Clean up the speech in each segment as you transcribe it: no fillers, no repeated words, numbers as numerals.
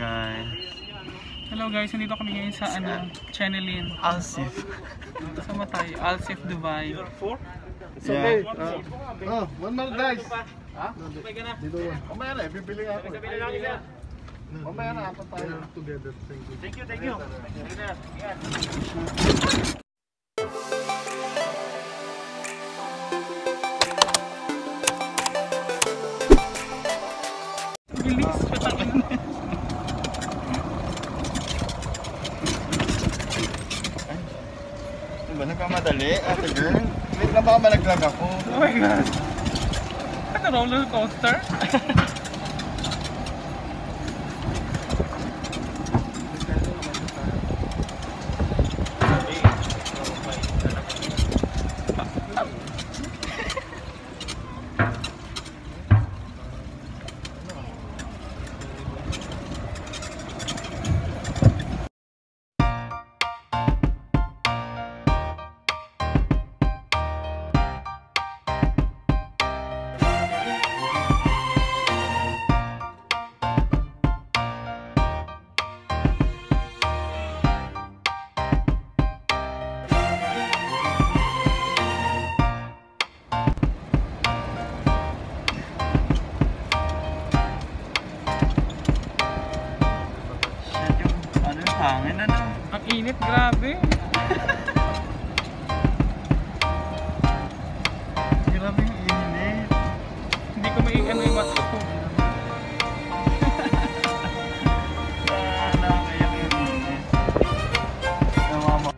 guys. Hello guys, nandito kami ngayon sa Chenelin. Seef. Kasama tayo, Seef Dubai. It's okay. One more guys. Ha? Dito yan. Mamaya na, bibili ako. Mamaya na, apat tayo. Together. Thank you. Thank you. Bilis, patangin. Diba nagkamadali, ate girl? Wait lang baka malaglag ako. Oh my god. Ano, roller coaster? Hangin na. Ang init, grabe. Grabe yung init. Hindi ko maiano yung mata ko. Nakakayak yung init. Namama.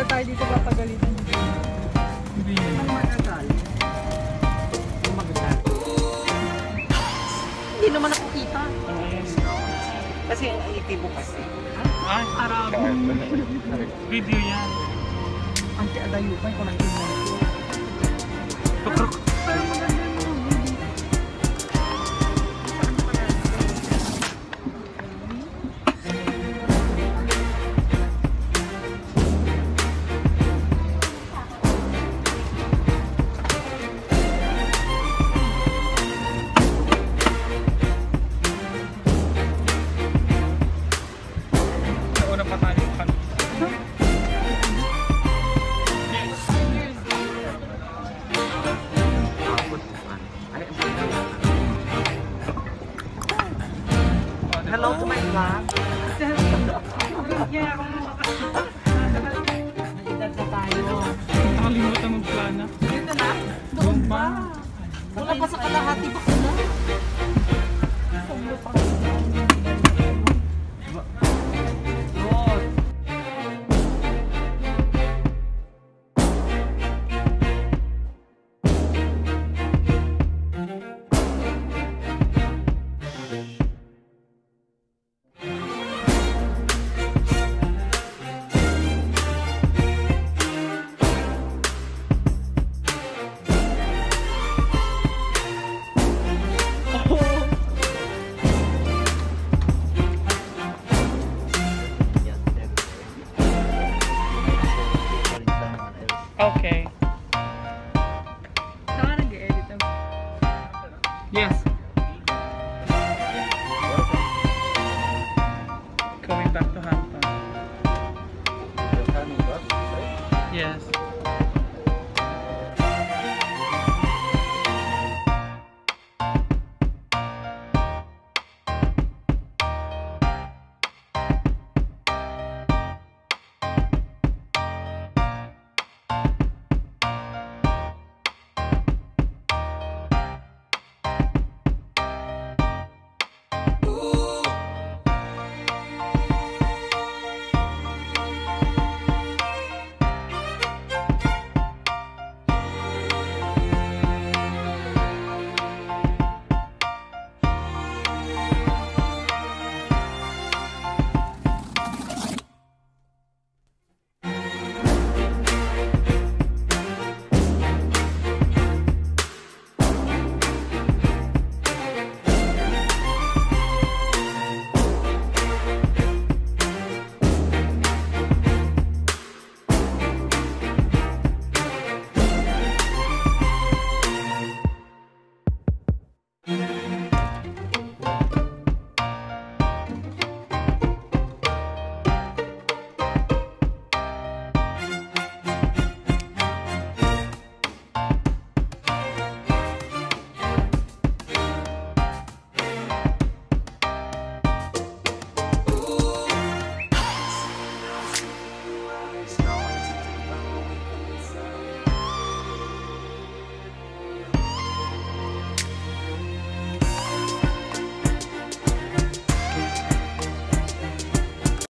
Tayo dito papagalitan. Hindi. Hindi naman ako kita. Kasi itibo kasi. Ay, Arabo. Video yan. Ang tiadayo pa yung nakita mo. Tukrok. Pero maganda yung mga video. Nauna pa tayo kanina. Hello to my vlog. Nagdad na tayo. Nakalimutan magplana. Dito na? Doon pa. Wala pa sa kalahati ba sila? Sobra pa. Yes.